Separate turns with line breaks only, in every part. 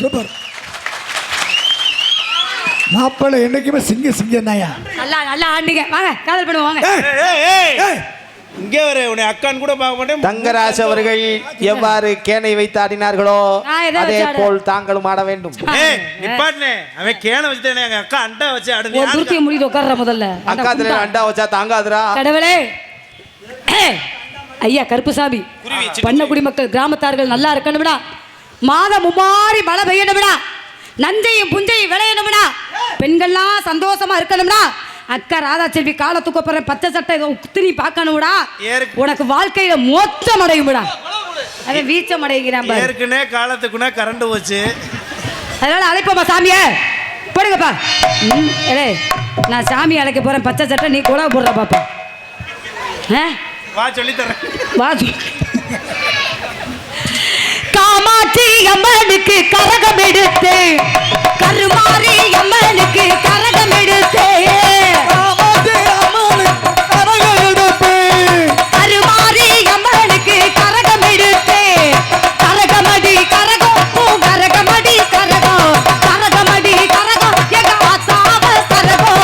Super. மாப்பிள்ளை என்னைக்குமே சிங்கம் தாயா.
நல்லா நல்லா ஆடுங்க. வாங்க காதல் பண்ணுவோம் வாங்க.
இங்கே வர உன்னை அக்கான்னு கூட பார்க்க மாட்டேன்.
தங்கராஜ் அவர்கள் எவ்வாறு கேனை வைத்து ஆடினார்களோ அதே போல் தாங்களும் ஆட வேண்டும்.
நிப்பாட்னே அவன் கேனை வச்சுட்டேனே எங்க அக்கா அண்டா வச்சு ஆடுது.
ஒரு துருத்தியை முடிட்டு உட்கார்ற முதல்ல.
அக்கா அதுல அண்டா வச்சா தாங்காதுடா.
கடவுளே. ஐயா கருப்புசாமி பண்ணக்குடி மக்கள் கிராமத்தார்கள் நல்லா இருக்கணும்டா. மாதம் மும்மாரி மழை பெய்யணும்டா. நஞ்சையும் புஞ்சையும் விளையணும்டா. பெண்கள்லாம் சந்தோஷமா இருக்கணும்டா. அக்கா ராதா செல்வி காலை தூக்க போற பச்சை சட்டை குத்தினி பார்க்கணும்டா. உனக்கு வாழ்க்கையில மோட்சம் அடையும்டா. அதை வீச்சம் அடைகிறான்.
ஏற்கனவே காலத்துக்குன்னா கரண்ட் போச்சு.
அதனால அழைப்போமா சாமியை போடுங்கப்பா. நான் சாமி அழைக்க போறேன். பச்சை சட்டை நீ கூட போடுற பாப்பா.
வா சொல்லி தரேன்.
வா. காமாட்சி அம்மனுக்கு கரகம் எடுத்து கருமாரி அம்மனுக்கு கரகம் எடுத்து கருமாரி அம்மனுக்கு கரகம் எடுத்து கரகமடி கரகம் கரகமடி கரகம் கரகமடி கரகம் எங்க ஆத்தாவ கரகம்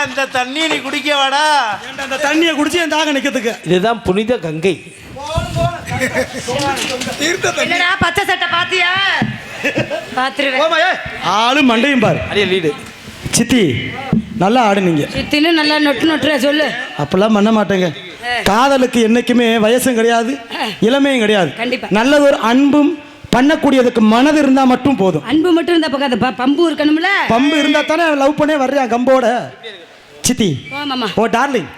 இந்த தண்ணியை நீ குடிக்க வாடா.
அந்த தண்ணியை குடிச்சு என் தாக நிக்கிறதுக்கு.
இதுதான் புனித கங்கை.
என்னடா பச்சை சட்டை பாத்தியா? பாத்துருவேன்.
ஆளு மண்டையும் பாரு.
அடியே லீடு.
சித்தி நல்லா ஆடுனீங்க.
சித்தின்னு நல்லா நொட்டுற சொல்லு.
அப்பெல்லாம் பண்ண மாட்டேங்க. காதலுக்கு என்னைக்குமே வயசும் கிடையாது, இளமையும் கிடையாது.
கண்டிப்பா.
நல்லது ஒரு அன்பும் பண்ணக்கூடியதுக்கு மனது இருந்தா மட்டும் போதும்.
அன்பு மட்டும் இருந்தா பக்கம் பம்பு இருக்கணும்ல.
பம்பு இருந்தா தானே லவ் பண்ணே வர்றியா கம்போட. சித்தி
மாமா.
ஓ டார்லிங்,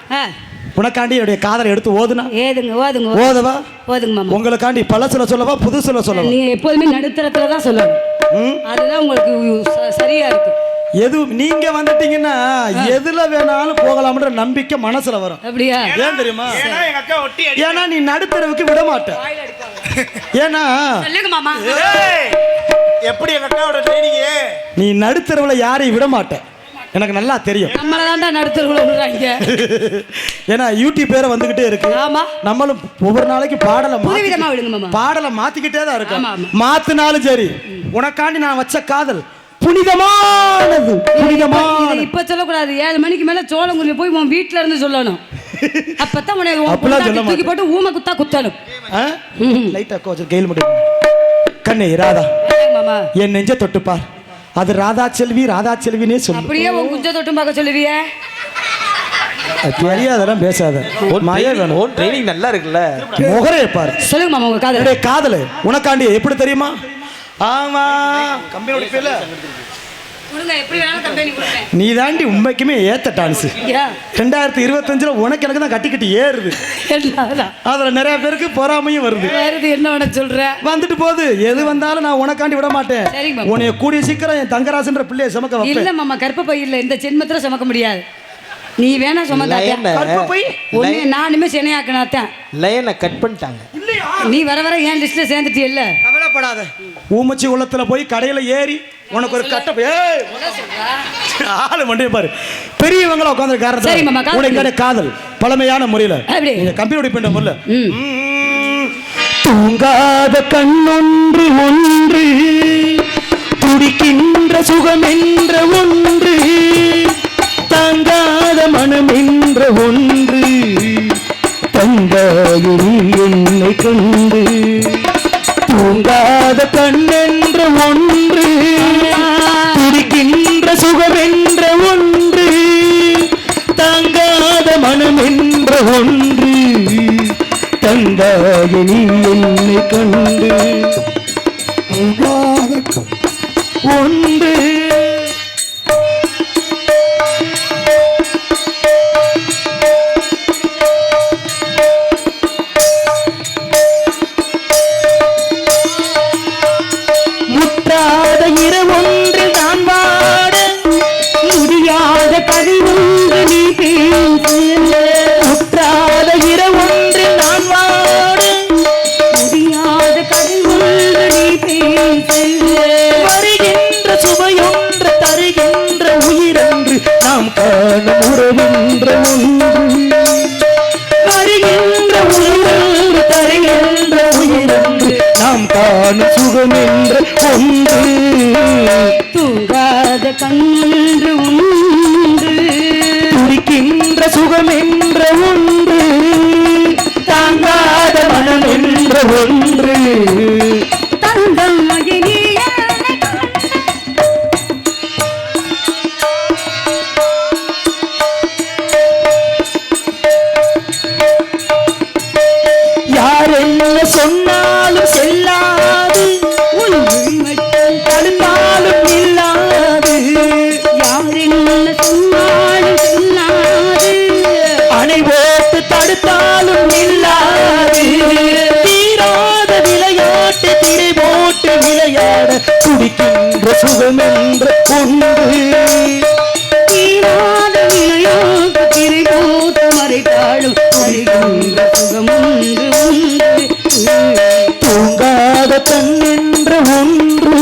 உனக்காண்டி என்னுடைய காதலை எடுத்து ஓதுனா.
ஓதுங்க
ஓதவா?
ஓதுங்க மாமா.
உங்களுக்காண்டி பழசுல சொல்லவா புதுசுல சொல்லவா?
நீங்க எப்போதுமே நடுத்தரத்துல தான் சொல்லணும். அதுதான் உங்களுக்கு சரியா இருக்கு.
எது நீங்க வந்துட்டீங்கன்னா எதுல வேணாலும் போகலாம்ன்ற நம்பிக்கை மனசுல வரும்.
அப்படியா?
ஏன் தெரியுமா?
ஏன்னா எங்க அக்கா ஒட்டி அடி.
ஏன்னா நீ நடுத்தரவுக்கு விட மாட்ட. ஏன்னா
சொல்லுங்க மாமா.
எப்படி எங்க அக்காவோட ட்ரைனிங்?
நீ நடுத்தரவுல யாரையும் விட மாட்ட, எனக்கு நல்லா தெரியும்.
நம்மள தான்டா நடுத்தரவுல விடுறாங்க.
ஏன்னா யூடியூப் பேரை வந்துகிட்டே இருக்கு.
ஆமா.
நம்மளும் ஒவ்வொரு நாளைக்கு
புதுவிதமா விடுங்க மாமா.
பாடலை மாத்திக்கிட்டே தான் இருக்கு.
ஆமா, ஆமா.
மாத்தினாலும் சரி, உனக்காண்டி நான் வச்ச காதல் புனிதமானது. புனிதமானது
இப்ப சொல்லக்கூடாது. 7 மணிக்கு மேல சோளங்குருவி போய் உன் வீட்டுல இருந்து சொல்லணும். அப்பதான் உனக்கு தூக்கி போட்டு ஊமை குத்தா குத்தணும்.
லைட்டா கோச்சு கையில் முடியும். கண்ணே ராதா,
மாமா
என் நெஞ்ச தொட்டுப்பார். அது ராதா செல்வி, ராதா செல்வினே சொல்லு.
அப்படியே உன் குஞ்ச தொட்டும் பார்க்க சொல்லுவிய.
தெரியாதெல்லாம் பேசாத. மாயா வேணும்.
ஓன் ட்ரைனிங் நல்லா இருக்குல்ல.
முகரே பாரு.
சொல்லுங்க மாமா உங்க காதல்.
என்னுடைய காதல் உனக்காண்டி எப்படி தெரியுமா? ஆமா கம்பெனி பேர்ல
கொடுங்க, எப்படி வேணாலும் கம்பெனி கொடுங்க.
நீ தாண்டி உண்மைக்குமே ஏத்த டான்ஸ். 2025 உனக்கு எனக்கு தான் கட்டி ஏறுது. அதுல நிறைய பேருக்கு பொறாமையும் வருது.
என்ன வேணா சொல்ற? வந்துட்டு
போகுது. எது வந்தாலும் நான் உனக்காண்டி விட மாட்டேன். உன்னைய கூடிய சீக்கிரம் என் தங்கராசன்ற பிள்ளைய சுமக்க வைப்பேன்.
இல்ல மாமா, கற்பப்பை இல்ல, இந்த ஜென்மத்துல சுமக்க முடியாது. நீ வேணா சுமந்தாப்பை நானுமே சென்னையாக்கினாத்தான்.
லைனை கட் பண்ணிட்டாங்க.
நீ வர வர ஏன் லிஸ்ட்ல சேர்ந்துட்டு இல்ல.
கவலைப்படாத. ஊமச்சி உள்ளத்துல போய் கடையில ஏறி உனக்கு ஒரு கட்ட ஆளு மண்டிய பாரு. பெரியவங்கள உட்கார்ந்து காரணம் காதல் பழமையான முறையில கம்பெனி பண்ண முல்ல. தூங்காத கண்ணொன்று ஒன்று, துடிக்கின்ற சுகம் என்ற ஒன்று, தாங்காத மனம் என்ற ஒன்று, தந்தாயினி என்னை கண்டு. தூங்காத கண்ணென்ற ஒன்று, துடிக்கின்ற சுகம் என்ற ஒன்று, தாங்காத மனம் என்ற ஒன்று, தந்தாயினி என்னை கண்டு. ஒன்று சுகம் என்ற ஒன்று, தூங்காத கண்ணென்று ஒன்று, துடிக்கின்ற சுகம் என்ற ஒன்று, தாங்காத மனம் என்ற ஒன்று, தந்தம் யார் என்ன சொன்னாலும் செல்லாது, தடுத்தாலும் இல்லாது, யார் என்ன சொன்னாலும் செல்லாது, அணை போட்டு தடுத்தாலும் இல்லாது, தீராத விளையாட்டு திரை போட்டு விளையாட துடிக்கின்ற சுகம் என்ற ஒன்று, தீராத விளையாட்டு திரை போட்டு மறைத்தாலும் துடிக்கின்ற சுகம் ஒன்று ஒன்று, தூங்காத கண் என்ற ஒன்று,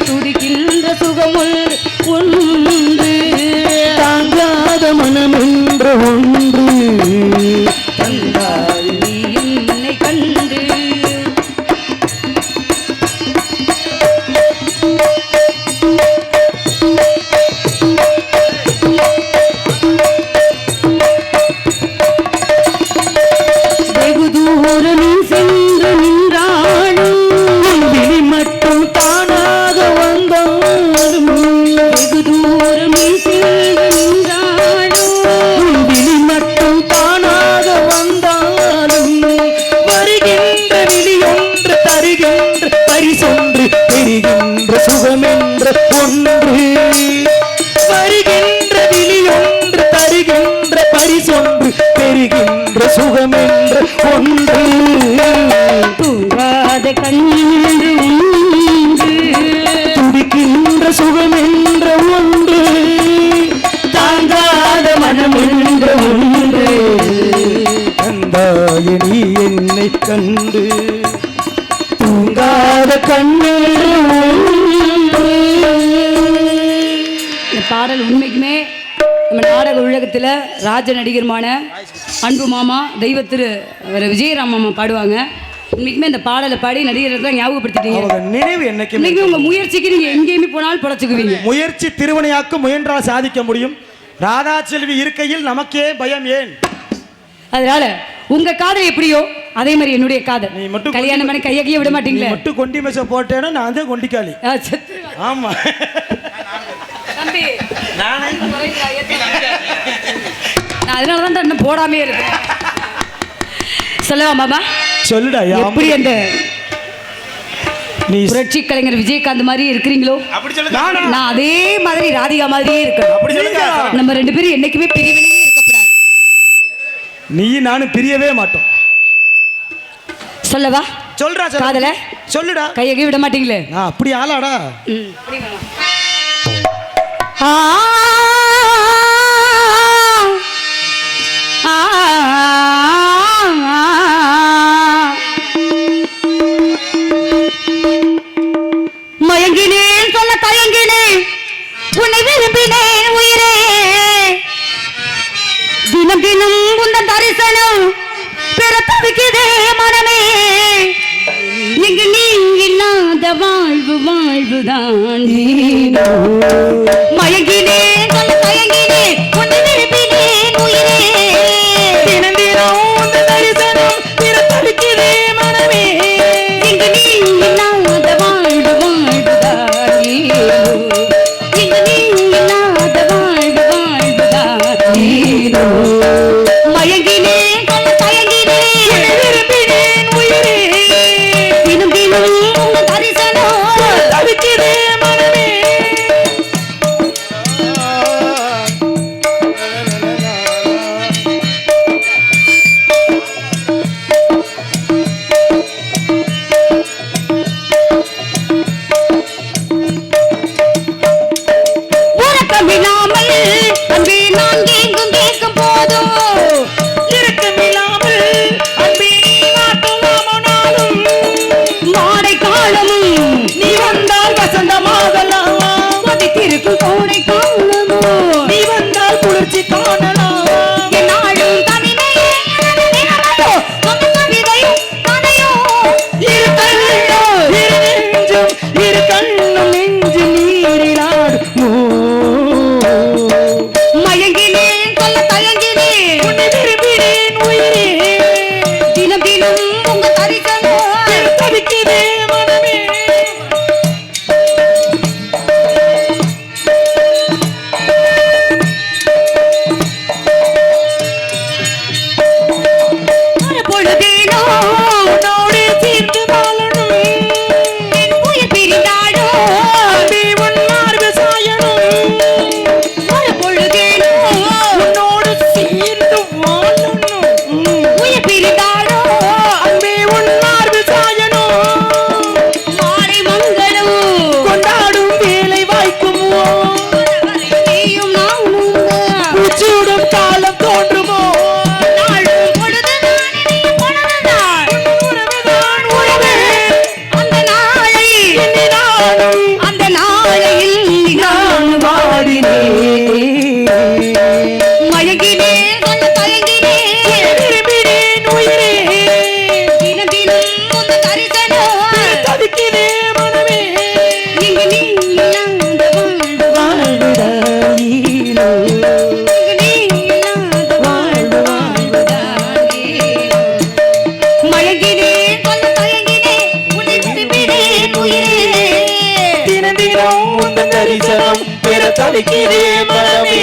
துடிக்கின்ற சுகம் ஒன்று, தாங்காத மனம் என்ற ஒன்று, தந்தாய் நீ என்னை கண்டு. சுகம் என்ற ஒன்று
தூங்காத கண்ணென்று
துடிக்கின்ற சுகம் என்ற ஒன்று தாங்காத மனம் என்ற ஒன்று கண்டாய நீ என்னை கண்டு தூங்காத கண்ணென்ற
இந்த பாடல் உண்மைக்குமே நம்ம நாடக உலகத்தில் ராஜ நடிகருமான அன்பு மாமா தெய்வ திரு விஜயராம் மாமா பாடுவாங்க. உண்மைக்குமே இந்த பாடலை பாடி நடிகர்கள் ஞாபகப்படுத்திட்டீங்க.
நினைவு என்னைக்கு
உங்க முயற்சிக்கு நீங்க எங்கேயுமே போனாலும் பொழைச்சுக்குவீங்க.
முயற்சி திருவினையாக்கும் முயன்றால் சாதிக்க முடியும். ராதா செல்வி இருக்கையில் நமக்கே பயம் ஏன்?
அதனால உங்க காதல் எப்படியோ அதே மாதிரி என்னுடைய காதல். நீ மட்டும் கல்யாணம் பண்ணி கையகைய விட மாட்டீங்களே.
மட்டும் கொண்டி மெச போட்டேன்னா நான் தான் கொண்டிக்காளி. ஆமா
தம்பி நான் அதனாலதான் என்ன போடாமே இருக்கேன். சொல்லவா மாமா?
சொல்லுடா.
எப்படி அந்த நீ புரட்சி கலைஞர் விஜயகாந்த் மாதிரி இருக்கிறீங்களோ நான் அதே மாதிரி ராதிகா மாதிரியே இருக்கணும். நம்ம ரெண்டு பேரும் என்னைக்குமே பிரிவினையே இருக்கக்கூடாது.
நீ நானும் பிரியவே மாட்டோம்.
சொல்லவா?
சொல்றா
காதல
சொல்லுடா.
கையகை விட மாட்டீங்களே.
அப்படி ஆளாடா.
மயங்கினேன் சொல்ல தயங்கினேன் உன்னை விரும்பினேன் உயிரே தினம் தினம் உந்தன் தரிசனம் பெற தவிக்குதே மனமே இங்கு நீ இல்லாத வாழ்வு வாழ்வுதான் மயங்கினேன் சொல்ல தயங்கினேன் உன்னை விரும்பினேன் உயிரே தினம் தினம் உந்தன் தரிசனம் பெற தவிக்குதே மனமே இங்கு நீ இல்லாத வாழ்வு வாழ்வுதான் இங்கு நீ இல்லாத வாழ்வு வாழ்வுதான் மயங்கினேன் சொல்ல தயங்கினேன் விரும்பினேன் உயிரே தினம் தினம் உங்க தரிசனம் தவிக்கிறே மனமே. உறக்கமில்லாமல் அன்பே நான் எங்கும் கேட்கும் போதும் இரக்கமில்லாமல் அன்பே நாட்டும் மாடை காலமும் நீ வந்தால் வசந்தமாகலாம் கொதித்திருக்கும் கோடை காலமும் நீ வந்தால் குளிர்ச்சி காணலாம் என்னாலும் தனிமையே சொந்த கவிதையும் கதையும் இரு கண்ணும் இரு நெஞ்சும் இரு கண்ணும் நெஞ்சு நீரிலாடும் மயங்கினேன் சொல்ல தயங்கினேன் உன்னை விரும்பினேன் உயிரே தினம் தினம் உங்க தரிசனம் தவிக்கிறே மனமே. பொழுதேனோ உன்னோடு சேர்ந்து வாழணும் என் உயிர் பிரிந்தாடோ உன் மார்பு சாயணும் பொழுதேனோ உன்னோடு சேர்ந்து வாழணும் உயிர் பிரிந்தாடோ அன்பே உன் மார்பு சாயணும் மாலை மங்களம் கொண்டாடும் வேலை வாய்க்கும் நீயும் நானும் உச்சியுடும் காலம் தோன்றுமோ நாளும் பொழுதுதான் இனிய பொழுதுதான் உறவுதான் உறவே அந்த நாளை எண்ணி நானும் அந்த நாளையில் நான் வாடினேன் மயங்கினேன் சொல்ல தயங்கினேன் விரும்பினேன் உயிரே தினம் தினம் உந்த தரிசனம் தவிக்கிறே மனமே இங்கு நீ இல்லாத வாழ்வு வாழ்வுதான் இங்கு நீ இல்லாத வாழ்வு வாழ்வுதான் மயங்கினேன் சொல்ல தயங்கினேன் உன்னை விரும்பினேன் உயிரே தினம் தினம் உந்த தரிசனம் பெற தவிக்கிறே மனமே.